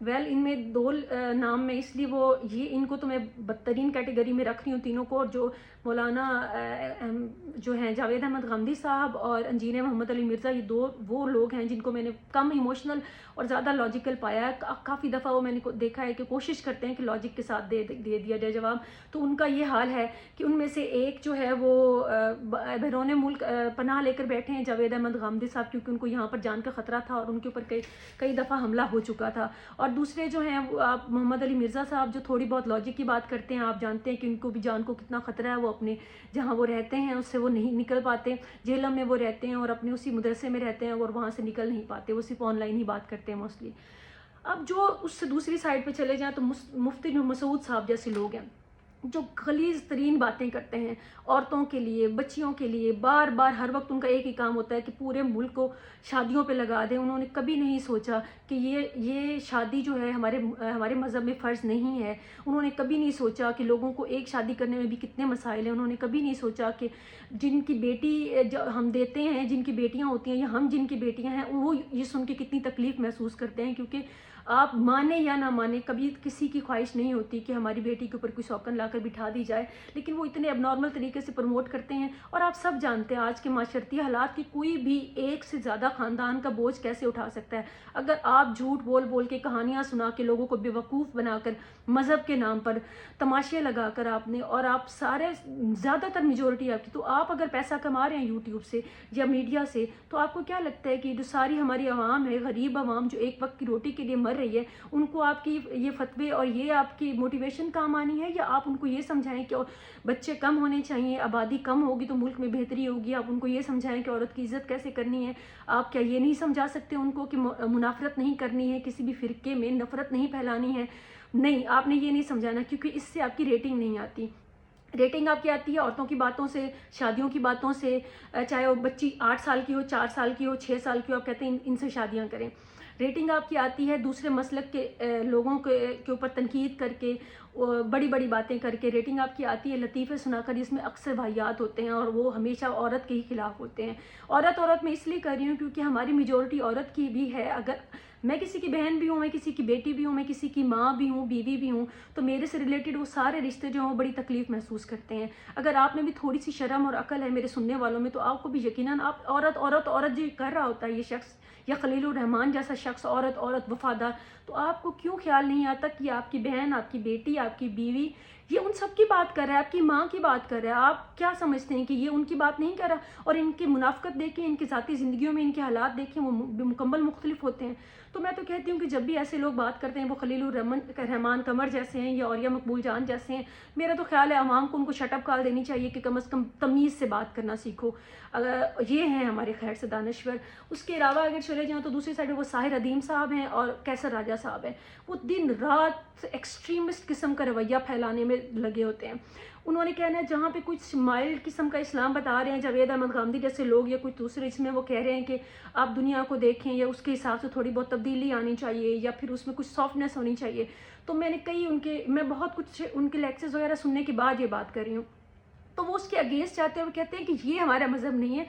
Well in میں دو نام میں اس لیے وہ یہ ان کو تو میں بدترین کیٹیگری میں رکھ رہی ہوں تینوں کو، اور جو مولانا جو ہیں جاوید احمد غامدی صاحب اور انجینئر محمد علی مرزا، یہ دو وہ لوگ ہیں جن کو میں نے کم ایموشنل اور زیادہ لاجیکل پایا ہے. کافی دفعہ وہ میں نے دیکھا ہے کہ کوشش کرتے ہیں کہ لاجک کے ساتھ دے دیا جائے جواب، تو ان کا یہ حال ہے کہ ان میں سے ایک جو ہے وہ بیرون ملک پناہ لے کر بیٹھے ہیں، جاوید احمد غامدی صاحب، کیونکہ ان کو یہاں پر جان کا خطرہ تھا اور ان کے اوپر کئی دفعہ حملہ ہو چکا تھا. اور دوسرے جو ہیں وہ آپ محمد علی مرزا صاحب، جو تھوڑی بہت لاجک کی بات کرتے ہیں. آپ جانتے ہیں کہ ان کو بھی جان کو کتنا خطرہ ہے، وہ اپنے جہاں وہ رہتے ہیں اس سے وہ نہیں نکل پاتے، جیلم میں وہ رہتے ہیں اور اپنے اسی مدرسے میں رہتے ہیں اور وہاں سے نکل نہیں پاتے، وہ صرف آن لائن ہی بات کرتے ہیں موسٹلی. اب جو اس سے دوسری سائڈ پہ چلے جائیں تو مفتی مسعود صاحب جیسے لوگ ہیں جو غلیظ ترین باتیں کرتے ہیں عورتوں کے لیے، بچیوں کے لیے، بار بار ہر وقت ان کا ایک ہی کام ہوتا ہے کہ پورے ملک کو شادیوں پہ لگا دیں. انہوں نے کبھی نہیں سوچا کہ یہ شادی جو ہے ہمارے مذہب میں فرض نہیں ہے. انہوں نے کبھی نہیں سوچا کہ لوگوں کو ایک شادی کرنے میں بھی کتنے مسائل ہیں. انہوں نے کبھی نہیں سوچا کہ جن کی بیٹی ہم دیتے ہیں، جن کی بیٹیاں ہوتی ہیں یا ہم جن کی بیٹیاں ہیں، وہ یہ سن کے کتنی تکلیف محسوس کرتے ہیں. کیونکہ آپ مانے یا نہ مانے، کبھی کسی کی خواہش نہیں ہوتی کہ ہماری بیٹی کے اوپر کوئی سوکن لا کر بٹھا دی جائے، لیکن وہ اتنے اب نارمل طریقے سے پروموٹ کرتے ہیں. اور آپ سب جانتے ہیں آج کے معاشرتی حالات کی کوئی بھی ایک سے زیادہ خاندان کا بوجھ کیسے اٹھا سکتا ہے. اگر آپ جھوٹ بول کے کہانیاں سنا کے لوگوں کو بیوقوف بنا کر مذہب کے نام پر تماشے لگا کر آپ نے، اور آپ سارے زیادہ تر میجورٹی آپ کی، تو آپ اگر پیسہ کما رہے ہیں یوٹیوب سے یا میڈیا سے، تو آپ کو کیا لگتا ہے کہ جو ساری ہماری عوام ہے، غریب عوام جو ایک وقت کی روٹی کے لیے مر رہی ہے، ان کو آپ کی یہ فتوے اور یہ آپ کی موٹیویشن کام آنی ہے؟ یا آپ ان کو یہ سمجھائیں کہ بچے کم ہونے چاہیے، آبادی کم ہوگی تو ملک میں بہتری ہوگی؟ آپ ان کو یہ سمجھائیں کہ عورت کی عزت کیسے کرنی ہے؟ آپ کیا یہ نہیں سمجھا سکتے ان کو کہ منافرت نہیں کرنی ہے، کسی بھی فرقے میں نفرت نہیں پھیلانی ہے؟ نہیں، آپ نے یہ نہیں سمجھانا، کیونکہ اس سے آپ کی ریٹنگ نہیں آتی. ریٹنگ آپ کی آتی ہے عورتوں کی باتوں سے، شادیوں کی باتوں سے. چاہے وہ بچی 8 سال کی ہو، 4 سال کی ہو، 6 سال کی ہو، آپ کہتے ہیں ان سے شادیاں کریں. ریٹنگ آپ کی آتی ہے دوسرے مسلک کے لوگوں کے اوپر تنقید کر کے، بڑی بڑی باتیں کر کے. ریٹنگ آپ کی آتی ہے لطیفے سنا کر، جس میں اکثر واحیات ہوتے ہیں اور وہ ہمیشہ عورت کے ہی خلاف ہوتے ہیں. عورت میں اس لیے کر رہی ہوں کیونکہ ہماری میجورٹی عورت کی بھی ہے. اگر میں کسی کی بہن بھی ہوں، میں کسی کی بیٹی بھی ہوں، میں کسی کی ماں بھی ہوں، بیوی بھی ہوں، تو میرے سے ریلیٹڈ وہ سارے رشتے جو ہیں وہ بڑی تکلیف محسوس کرتے ہیں. اگر آپ میں بھی تھوڑی سی شرم اور عقل ہے میرے سننے والوں میں، تو آپ کو بھی یقیناً آپ عورت جو کر رہا ہوتا ہے یہ شخص، یا خلیل الرحمان جیسا شخص عورت وفادار، تو آپ کو کیوں خیال نہیں آتا کہ آپ کی بہن، آپ کی بیٹی، آپ کی بیوی، یہ ان سب کی بات کر رہا ہے، آپ کی ماں کی بات کر رہا ہے. آپ کیا سمجھتے ہیں کہ یہ ان کی بات نہیں کر رہا؟ اور ان کی منافقت دیکھیں، ان کی ذاتی زندگیوں میں ان کے حالات دیکھیں، وہ مکمل مختلف ہوتے ہیں. تو میں تو کہتی ہوں کہ جب بھی ایسے لوگ بات کرتے ہیں، وہ خلیل الرحمان قمر جیسے ہیں یا اوریہ مقبول جان جیسے ہیں، میرا تو خیال ہے عوام کو ان کو شٹ اپ کال دینی چاہیے کہ کم از کم تمیز سے بات کرنا سیکھو. اگر یہ ہیں ہمارے خیر سے دانشور. اس کے علاوہ اگر چلے جائیں تو دوسری سائڈ وہ ساحر ادیم صاحب ہیں اور کیسر راجہ صاحب ہیں. وہ دن رات ایکسٹریمسٹ قسم کا رویہ پھیلانے میں لگے ہوتے ہیں. انہوں نے کہنا ہے جہاں پہ کچھ مائلڈ قسم کا اسلام بتا رہے ہیں جاوید احمد غامدی جیسے لوگ یا کچھ دوسرے، اس میں وہ کہہ رہے ہیں کہ آپ دنیا کو دیکھیں یا اس کے حساب سے تھوڑی بہت تبدیلی آنی چاہیے یا پھر اس میں کچھ سافٹنیس ہونی چاہیے. تو میں بہت کچھ ان کے لیکچرز وغیرہ سننے کے بعد یہ بات کر رہی ہوں. تو وہ اس کے اگینسٹ جاتے ہیں اور کہتے ہیں کہ یہ ہمارا مذہب نہیں ہے.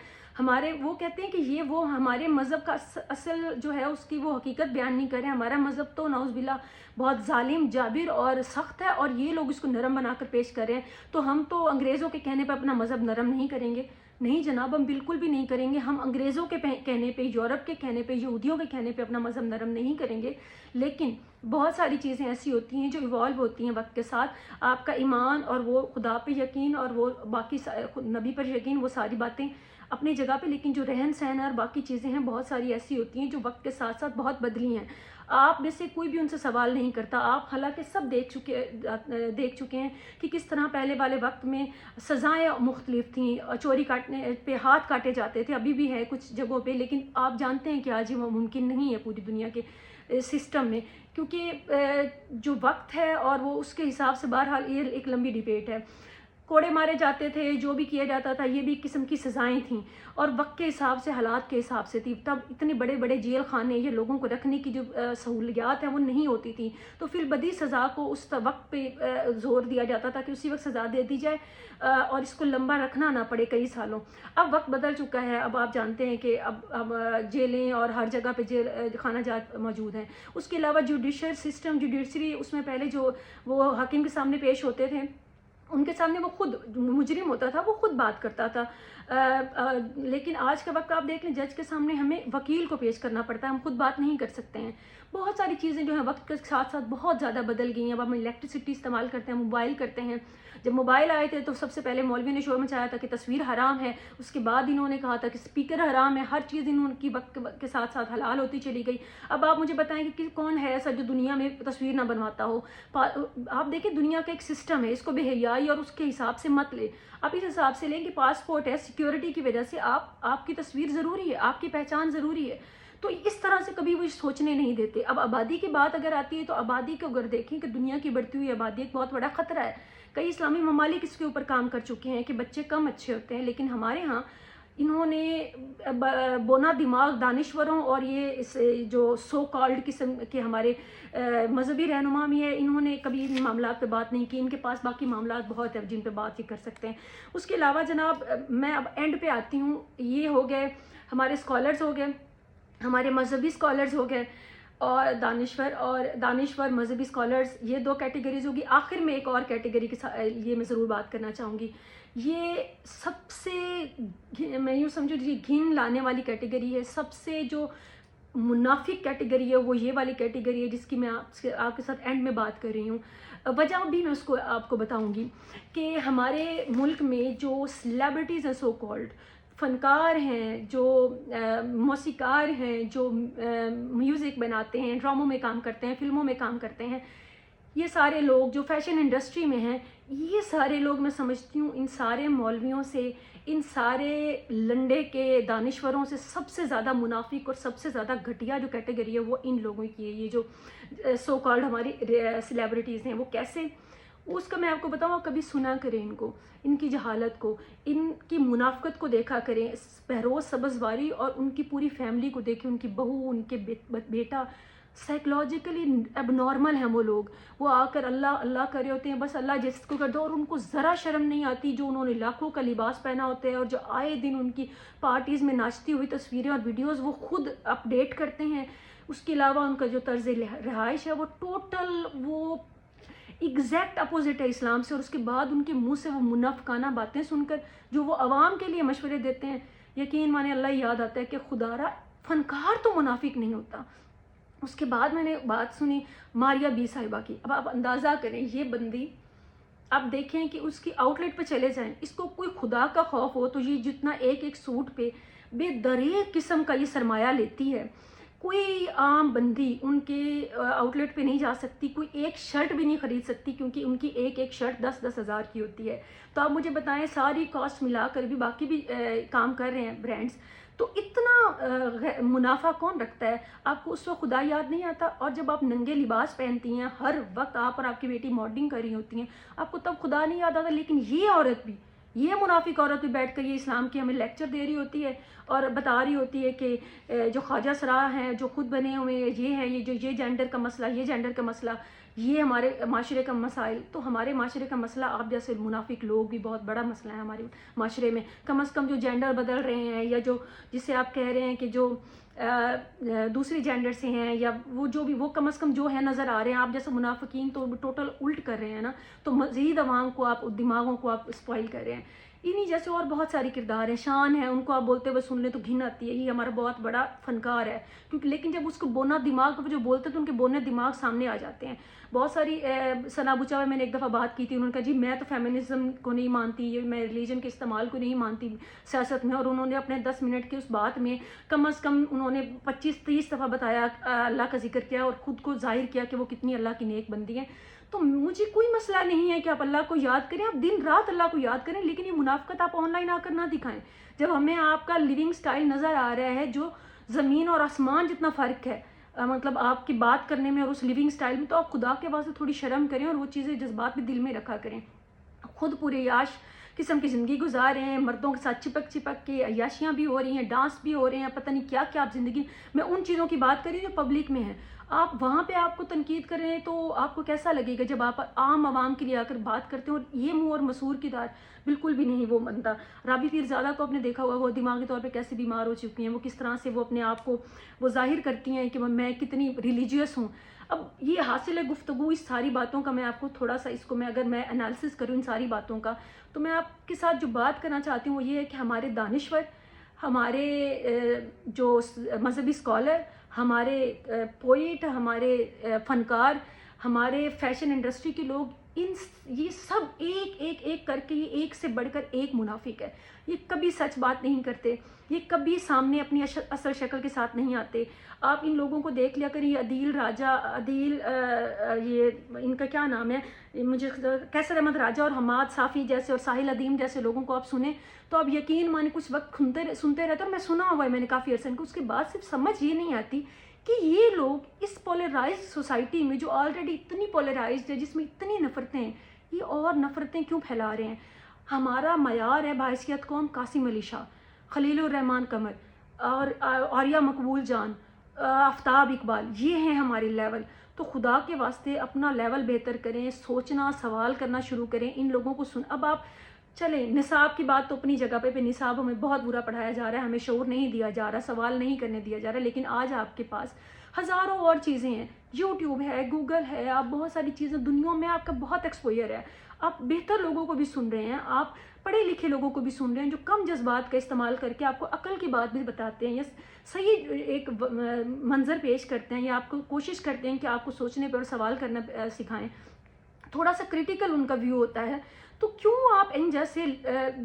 وہ کہتے ہیں کہ وہ ہمارے مذہب کا اصل جو ہے اس کی وہ حقیقت بیان نہیں کر رہے ہیں. ہمارا مذہب تو نعوذ باللہ بہت ظالم، جابر اور سخت ہے، اور یہ لوگ اس کو نرم بنا کر پیش کر رہے ہیں. تو ہم تو انگریزوں کے کہنے پہ اپنا مذہب نرم نہیں کریں گے. نہیں جناب، ہم بالکل بھی نہیں کریں گے. ہم انگریزوں کے کہنے پہ، یورپ کے کہنے پہ، یہودیوں کے کہنے پہ اپنا مذہب نرم نہیں کریں گے. لیکن بہت ساری چیزیں ایسی ہوتی ہیں جو ایوالو ہوتی ہیں وقت کے ساتھ. آپ کا ایمان اور وہ خدا پہ یقین اور وہ باقی نبی پر یقین، وہ ساری باتیں اپنی جگہ پہ، لیکن جو رہن سہن اور باقی چیزیں ہیں بہت ساری ایسی ہوتی ہیں جو وقت کے ساتھ ساتھ بہت بدلی ہیں. آپ میں سے کوئی بھی ان سے سوال نہیں کرتا. آپ حالانکہ سب دیکھ چکے ہیں کہ کس طرح پہلے والے وقت میں سزائیں مختلف تھیں. چوری کاٹنے پہ ہاتھ کاٹے جاتے تھے، ابھی بھی ہے کچھ جگہوں پہ، لیکن آپ جانتے ہیں کہ آج وہ ممکن نہیں ہے پوری دنیا کے سسٹم میں، کیونکہ جو وقت ہے اور وہ اس کے حساب سے. بہرحال یہ ایک لمبی ڈیبیٹ ہے. کوڑے مارے جاتے تھے، جو بھی کیا جاتا تھا یہ بھی ایک قسم کی سزائیں تھیں، اور وقت کے حساب سے، حالات کے حساب سے تھی. تب اتنے بڑے بڑے جیل خانے یہ لوگوں کو رکھنے کی جو سہولیات ہیں وہ نہیں ہوتی تھی، تو فی البدی سزا کو اس وقت پہ زور دیا جاتا تھا کہ اسی وقت سزا دے دی جائے اور اس کو لمبا رکھنا نہ پڑے کئی سالوں. اب وقت بدل چکا ہے، اب آپ جانتے ہیں کہ اب جیلیں اور ہر جگہ پہ جیل خانہ جات موجود ہیں. اس کے علاوہ جوڈیشل سسٹم، جوڈیشری، اس میں پہلے جو وہ حاکم کے سامنے پیش ہوتے تھے، ان کے سامنے وہ خود مجرم ہوتا تھا، وہ خود بات کرتا تھا. لیکن آج کا وقت آپ دیکھ لیں، جج کے سامنے ہمیں وکیل کو پیش کرنا پڑتا ہے، ہم خود بات نہیں کر سکتے ہیں. بہت ساری چیزیں جو ہیں وقت کے ساتھ ساتھ بہت زیادہ بدل گئی ہیں. اب ہم الیکٹریسٹی استعمال کرتے ہیں، موبائل کرتے ہیں. جب موبائل آئے تھے تو سب سے پہلے مولوی نے شور مچایا تھا کہ تصویر حرام ہے، اس کے بعد انہوں نے کہا تھا کہ اسپیکر حرام ہے. ہر چیز انہوں کی وقت کے ساتھ ساتھ حلال ہوتی چلی گئی. اب آپ مجھے بتائیں کہ کون ہے ایسا جو دنیا میں تصویر نہ بنواتا ہو. آپ دیکھیں دنیا کا ایک سسٹم ہے، اس کو بے حیائی اور اس کے حساب سے مت لے. آپ اس حساب سے لیں کہ پاسپورٹ ہے، سیکیورٹی کی وجہ سے آپ کی تصویر ضروری ہے، آپ کی پہچان ضروری ہے. تو اس طرح سے کبھی وہ سوچنے نہیں دیتے. اب آبادی کی بات اگر آتی ہے تو آبادی کو اگر دیکھیں کہ دنیا کی بڑھتی ہوئی آبادی ایک بہت بڑا خطرہ ہے. کئی اسلامی ممالک اس کے اوپر کام کر چکے ہیں کہ بچے کم اچھے ہوتے ہیں، لیکن ہمارے ہاں انہوں نے بونا دماغ دانشوروں اور یہ جو سو کالڈ قسم کے ہمارے مذہبی رہنما بھی ہیں، انہوں نے کبھی ان معاملات پہ بات نہیں کی. ان کے پاس باقی معاملات بہت ہیں جن پہ بات یہ کر سکتے ہیں. اس کے علاوہ جناب میں اب اینڈ پہ آتی ہوں. یہ ہو گئے ہمارے اسکالرز، ہو گئے ہمارے مذہبی اسکالرز، ہو گئے اور دانشور مذہبی اسکالرز. یہ دو کیٹیگریز ہوگی. آخر میں ایک اور کیٹیگری کے ساتھ یہ میں ضرور بات کرنا چاہوں گی. یہ سب سے میں یوں سمجھو یہ گھن لانے والی کیٹیگری ہے. سب سے جو منافق کیٹیگری ہے وہ یہ والی کیٹیگری ہے جس کی میں آپ کے ساتھ اینڈ میں بات کر رہی ہوں. وجہ بھی میں اس کو آپ کو بتاؤں گی کہ ہمارے ملک میں جو سیلیبریٹیز ہیں، سو کالڈ فنکار ہیں، جو موسیقار ہیں، جو میوزک بناتے ہیں، ڈراموں میں کام کرتے ہیں، فلموں میں کام کرتے ہیں، یہ سارے لوگ جو فیشن انڈسٹری میں ہیں، یہ سارے لوگ میں سمجھتی ہوں ان سارے مولویوں سے، ان سارے لنڈے کے دانشوروں سے سب سے زیادہ منافق اور سب سے زیادہ گھٹیا جو کیٹیگری ہے وہ ان لوگوں کی ہے. یہ جو سو کالڈ ہماری سیلیبریٹیز ہیں وہ کیسے، اس کا میں آپ کو بتاؤں. کبھی سنا کریں ان کو، ان کی جہالت کو، ان کی منافقت کو دیکھا کریں. بہروز سبزواری اور ان کی پوری فیملی کو دیکھیں، ان کی بہو، ان کے بیٹا سائیکلوجیکلی اب نارمل ہیں وہ لوگ. وہ آ کر اللہ اللہ کر رہے ہوتے ہیں، بس اللہ جس کو کر دو، اور ان کو ذرا شرم نہیں آتی. جو انہوں نے لاکھوں کا لباس پہنا ہوتا ہے اور جو آئے دن ان کی پارٹیز میں ناچتی ہوئی تصویریں اور ویڈیوز وہ خود اپڈیٹ کرتے ہیں. اس کے علاوہ ان کا جو طرز رہائش ہے وہ ٹوٹل وہ ایگزیکٹ اپوزٹ ہے اسلام سے. اور اس کے بعد ان کے منہ سے وہ منافقانہ باتیں سن کر جو وہ عوام کے لیے مشورے دیتے ہیں، یقین مانے اللہ یاد آتا ہے کہ خدا را فنکار تو منافق نہیں ہوتا. اس کے بعد میں نے بات سنی ماریا بی صاحبہ کی. اب آپ اندازہ کریں یہ بندی، آپ دیکھیں کہ اس کی آؤٹ لیٹ پہ چلے جائیں، اس کو کوئی خدا کا خوف ہو تو یہ جتنا ایک ایک سوٹ پہ بے دریغ قسم کا یہ سرمایہ لیتی ہے. کوئی عام بندی ان کے آؤٹ لیٹ پہ نہیں جا سکتی، کوئی ایک شرٹ بھی نہیں خرید سکتی کیونکہ ان کی ایک ایک شرٹ 10-10 ہزار کی ہوتی ہے. تو آپ مجھے بتائیں ساری کاسٹ ملا کر بھی باقی بھی کام کر رہے ہیں برانڈز، تو اتنا منافع کون رکھتا ہے؟ آپ کو اس وقت خدا یاد نہیں آتا؟ اور جب آپ ننگے لباس پہنتی ہیں، ہر وقت آپ اور آپ کی بیٹی ماڈلنگ کر رہی ہوتی ہیں، آپ کو تب خدا نہیں یاد آتا. لیکن یہ عورت بھی، یہ منافق عورت بھی بیٹھ کر یہ اسلام کی ہمیں لیکچر دے رہی ہوتی ہے اور بتا رہی ہوتی ہے کہ جو خواجہ سرا ہیں، جو خود بنے ہوئے یہ ہیں، یہ جینڈر کا مسئلہ، یہ جینڈر کا مسئلہ، یہ ہمارے معاشرے کا مسائل. تو ہمارے معاشرے کا مسئلہ آپ جیسے منافق لوگ بھی بہت بڑا مسئلہ ہے ہمارے معاشرے میں. کم از کم جو جینڈر بدل رہے ہیں، یا جو جسے آپ کہہ رہے ہیں کہ جو دوسری جینڈر سے ہیں، یا وہ جو بھی، وہ کم از کم جو ہے نظر آ رہے ہیں. آپ جیسے منافقین تو ٹوٹل الٹ کر رہے ہیں نا، تو مزید عوام کو آپ، دماغوں کو آپ اسپوائل کر رہے ہیں. انہی جیسے اور بہت ساری کردار ہیں. شان ہے، ان کو آپ بولتے ہوئے سن لیں تو گھن آتی ہے، یہ ہمارا بہت بڑا فنکار ہے. کیونکہ لیکن جب اس کو بونا دماغ جو بولتے تو ان کے بونے دماغ سامنے آ جاتے ہیں. بہت ساری ثنا بچا میں نے ایک دفعہ بات کی تھی، انہوں نے کہا جی میں تو فیمنزم کو نہیں مانتی، میں ریلیجن کے استعمال کو نہیں مانتی سیاست میں. اور انہوں نے اپنے 10 منٹ کی اس بات میں کم از کم انہوں نے 25-30 دفعہ بتایا، اللہ کا ذکر کیا اور خود کو ظاہر کیا کہ وہ کتنی اللہ کی نیک بندی ہیں. تو مجھے کوئی مسئلہ نہیں ہے کہ آپ اللہ کو یاد کریں، آپ دن رات اللہ کو یاد کریں، لیکن یہ منافقت آپ آن لائن آ کر نہ دکھائیں. جب ہمیں آپ کا لیونگ سٹائل نظر آ رہا ہے جو زمین اور آسمان جتنا فرق ہے مطلب آپ کی بات کرنے میں اور اس لیونگ سٹائل میں، تو آپ خدا کے واسطے تھوڑی شرم کریں اور وہ چیزیں جذبات بھی دل میں رکھا کریں. خود پورے یاش قسم کی زندگی گزار رہے ہیں، مردوں کے ساتھ چپک چپک کے عیاشیاں بھی ہو رہی ہیں، ڈانس بھی ہو رہے ہیں، پتہ نہیں کیا کیا آپ زندگی میں ان چیزوں کی بات کر رہی ہوں جو پبلک میں ہیں. آپ وہاں پہ آپ کو تنقید کر رہے ہیں تو آپ کو کیسا لگے گا جب آپ عام عوام کے لیے آ کر بات کرتے ہیں. اور یہ منہ اور مسور کی دار بالکل بھی نہیں وہ بنتا. رابی پیرزادہ کو آپ نے دیکھا ہوا وہ دماغی طور پہ کیسے بیمار ہو چکی ہیں، وہ کس طرح سے وہ اپنے آپ کو وہ ظاہر کرتی ہیں کہ میں کتنی ریلیجیس ہوں. اب یہ حاصل ہے گفتگو اس ساری باتوں کا. میں آپ کو تھوڑا سا اس کو اگر میں انالیسس کروں ان ساری باتوں کا تو میں آپ کے ساتھ جو بات کرنا چاہتی ہوں وہ یہ ہے کہ ہمارے دانشور، ہمارے جو مذہبی اسکالر، ہمارے پوئٹ، ہمارے فنکار، ہمارے فیشن انڈسٹری کے لوگ، یہ سب ایک کر کے یہ ایک سے بڑھ کر ایک منافق ہے. یہ کبھی سچ بات نہیں کرتے، یہ کبھی سامنے اپنی اصل شکل کے ساتھ نہیں آتے. آپ ان لوگوں کو دیکھ لیا کریں، یہ عدیل راجہ، یہ ان کا کیا نام ہے، مجھے کیسر احمد راجہ اور حماد صافی جیسے اور ساحل ادیم جیسے لوگوں کو آپ سنیں تو آپ یقین مانیں کچھ وقت سنتے رہتے. اور میں سنا ہوا ہے میں نے کافی عرصے کو، اس کے بعد صرف سمجھ یہ نہیں آتی کہ یہ لوگ اس پولرائزڈ سوسائٹی میں جو آلریڈی اتنی پولرائزڈ ہے، جس میں اتنی نفرتیں ہیں، یہ اور نفرتیں کیوں پھیلا رہے ہیں. ہمارا معیار ہے بحیثیت قوم قاسم علی شاہ، خلیل الرحمان قمر اور عاریہ مقبول جان، آفتاب اقبال، یہ ہیں ہمارے لیول. تو خدا کے واسطے اپنا لیول بہتر کریں، سوچنا سوال کرنا شروع کریں. ان لوگوں کو اب آپ چلیں، نصاب کی بات تو اپنی جگہ پہ نصاب ہمیں بہت برا پڑھایا جا رہا ہے، ہمیں شعور نہیں دیا جا رہا، سوال نہیں کرنے دیا جا رہا. لیکن آج آپ کے پاس ہزاروں اور چیزیں ہیں، یوٹیوب ہے، گوگل ہے، آپ بہت ساری چیزیں دنیا میں آپ کا بہت ایکسپوئر ہے. آپ بہتر لوگوں کو بھی سن رہے ہیں، آپ پڑھے لکھے لوگوں کو بھی سن رہے ہیں جو کم جذبات کا استعمال کر کے آپ کو عقل کی بات بھی بتاتے ہیں یا صحیح ایک منظر پیش کرتے ہیں یا آپ کو کوشش کرتے ہیں کہ آپ کو سوچنے پر سوال کرنا سکھائیں. تھوڑا سا کریٹیکل ان کا ویو ہوتا ہے. تو کیوں آپ ان جیسے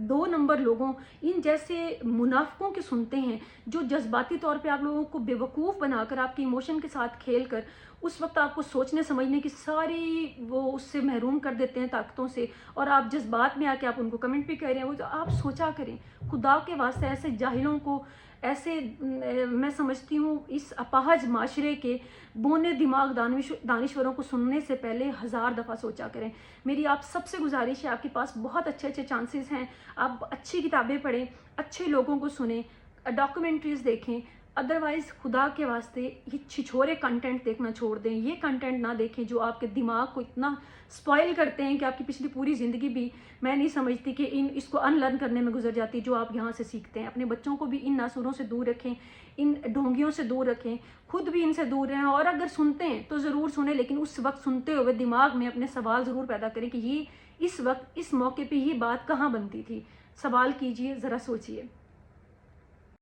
2 نمبر لوگوں، ان جیسے منافقوں کے سنتے ہیں جو جذباتی طور پہ آپ لوگوں کو بے وقوف بنا کر آپ کی ایموشن کے ساتھ کھیل کر اس وقت آپ کو سوچنے سمجھنے کی ساری وہ اس سے محروم کر دیتے ہیں طاقتوں سے، اور آپ جذبات میں آ کے آپ ان کو کمنٹ بھی کر رہے ہیں. وہ تو آپ سوچا کریں خدا کے واسطے. ایسے جاہلوں کو، ایسے میں سمجھتی ہوں اس اپاہج معاشرے کے بونے دماغ دانشوروں کو سننے سے پہلے 1000 دفعہ سوچا کریں. میری آپ سب سے گزارش ہے، آپ کے پاس بہت اچھے چانسز ہیں، آپ اچھی کتابیں پڑھیں، اچھے لوگوں کو سنیں، ڈاکومنٹریز دیکھیں. ادروائز خدا کے واسطے یہ چھچورے کنٹینٹ دیکھنا چھوڑ دیں. یہ کنٹینٹ نہ دیکھیں جو آپ کے دماغ کو اتنا سپوائل کرتے ہیں کہ آپ کی پچھلی پوری زندگی بھی میں نہیں سمجھتی کہ اس کو ان لرن کرنے میں گزر جاتی جو آپ یہاں سے سیکھتے ہیں. اپنے بچوں کو بھی ان ناسوروں سے دور رکھیں، ان ڈھونگیوں سے دور رکھیں، خود بھی ان سے دور رہیں. اور اگر سنتے ہیں تو ضرور سنیں، لیکن اس وقت سنتے ہوئے دماغ میں اپنے سوال ضرور پیدا کریں کہ یہ اس وقت اس موقع پہ یہ بات کہاں بنتی تھی. سوال کیجئے، ذرا سوچئے.